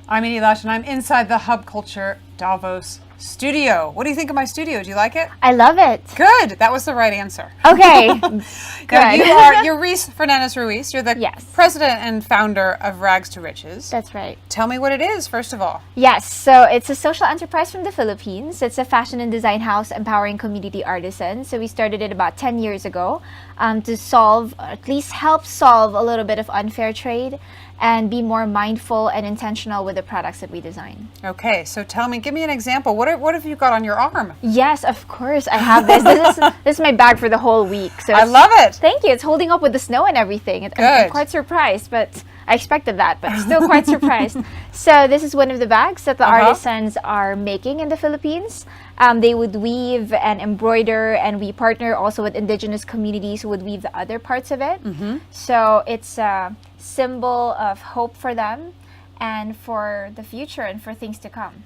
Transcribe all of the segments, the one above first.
I'm Edie Lush, and I'm inside the Hub Culture Davos studio. What do you think of my studio? Do you like it? I love it. Good. That was the right answer. Okay. Good. You're Reese Fernandez-Ruiz. You're the president and founder of Rags2Riches. That's right. Tell me what it is, first of all. Yes. So it's a social enterprise from the Philippines. It's a fashion and design house empowering community artisans. So we started it about 10 years ago to solve, or at least help solve a little bit of unfair trade and be more mindful and intentional with the products that we design. Okay, so tell me, give me an example. What have you got on your arm? Yes, of course, I have this. This is my bag for the whole week. So I love it. Thank you. It's holding up with the snow and everything. I'm quite surprised, but I expected that, but still quite surprised. So this is one of the bags that the artisans are making in the Philippines. They would weave and embroider, and we partner also with indigenous communities who would weave the other parts of it. So it's a symbol of hope for them and for the future and for things to come.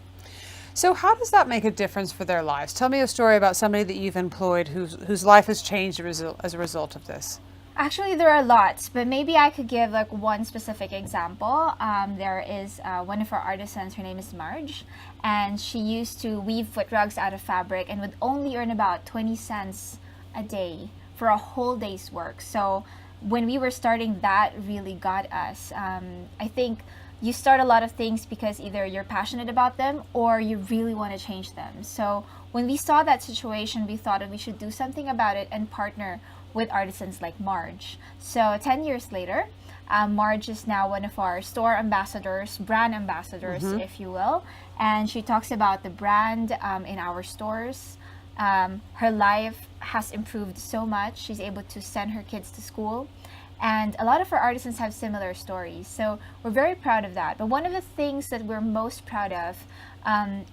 So how does that make a difference for their lives? Tell me a story about somebody that you've employed whose life has changed as a result of this. Actually, there are lots, but maybe I could give like one specific example. There is one of our artisans, her name is Marge, and she used to weave foot rugs out of fabric and would only earn about 20 cents a day for a whole day's work. So when we were starting, that really got us. I think you start a lot of things because either you're passionate about them or you really want to change them. So when we saw that situation, we thought that we should do something about it and partner with artisans like Marge. So 10 years later, Marge is now one of our store ambassadors, brand ambassadors, if you will. And she talks about the brand in our stores. Her life has improved so much. She's able to send her kids to school. And a lot of our artisans have similar stories. So we're very proud of that. But one of the things that we're most proud of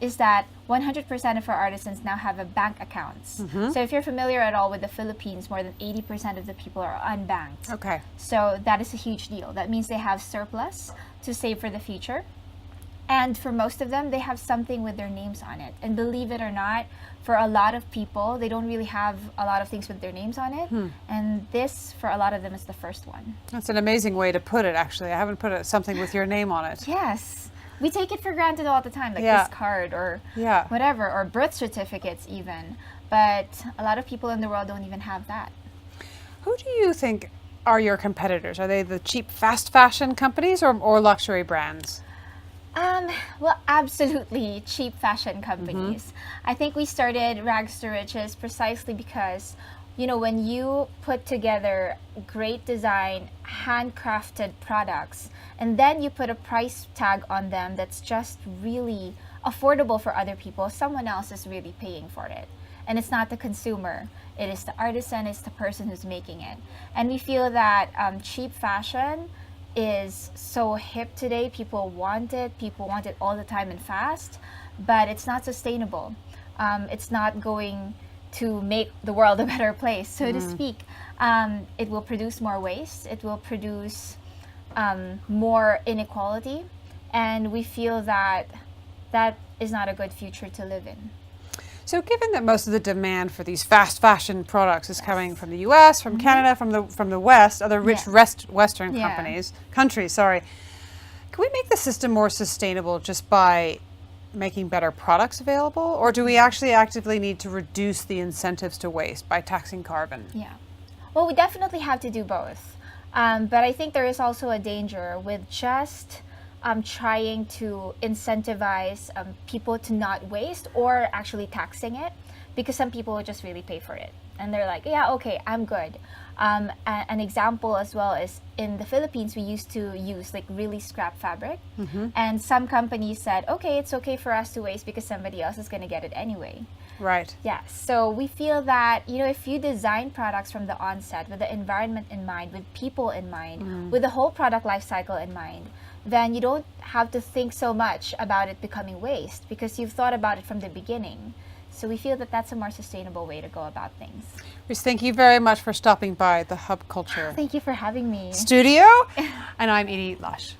is that 100% of our artisans now have a bank accounts. So if you're familiar at all with the Philippines, more than 80% of the people are unbanked. Okay. So that is a huge deal. That means they have surplus to save for the future. And for most of them, they have something with their names on it. And believe it or not, for a lot of people, they don't really have a lot of things with their names on it. And this, for a lot of them, is the first one. That's an amazing way to put it, actually. I haven't put something with your name on it. Yes. We take it for granted all the time, like this card or whatever, or birth certificates even. But a lot of people in the world don't even have that. Who do you think are your competitors? Are they the cheap fast fashion companies or luxury brands? Well, absolutely cheap fashion companies. I think we started Rags2Riches precisely because, you know, when you put together great design, handcrafted products, and then you put a price tag on them that's just really affordable for other people, someone else is really paying for it. And it's not the consumer, it is the artisan, it's the person who's making it. And we feel that cheap fashion is so hip today. People want it all the time and fast, but it's not sustainable. It's not going to make the world a better place, so to speak. It will produce more waste, it will produce more inequality, and we feel that that is not a good future to live in. So given that most of the demand for these fast fashion products is coming from the US, from Canada, from the West, other rich Western countries, sorry, can we make the system more sustainable just by making better products available? Or do we actually actively need to reduce the incentives to waste by taxing carbon? Yeah. Well, we definitely have to do both. But I think there is also a danger with just trying to incentivize people to not waste or actually taxing it, because some people will just really pay for it and they're like, yeah, okay, I'm good. An example as well is in the Philippines, we used to use like really scrap fabric, and some companies said, okay, it's okay for us to waste because somebody else is going to get it anyway. Right. Yeah, so we feel that, you know, if you design products from the onset with the environment in mind, with people in mind, with the whole product life cycle in mind, then you don't have to think so much about it becoming waste because you've thought about it from the beginning. So we feel that that's a more sustainable way to go about things. Reese, thank you very much for stopping by the Hub Culture Thank you for having me. Studio. And I'm Edie Lush.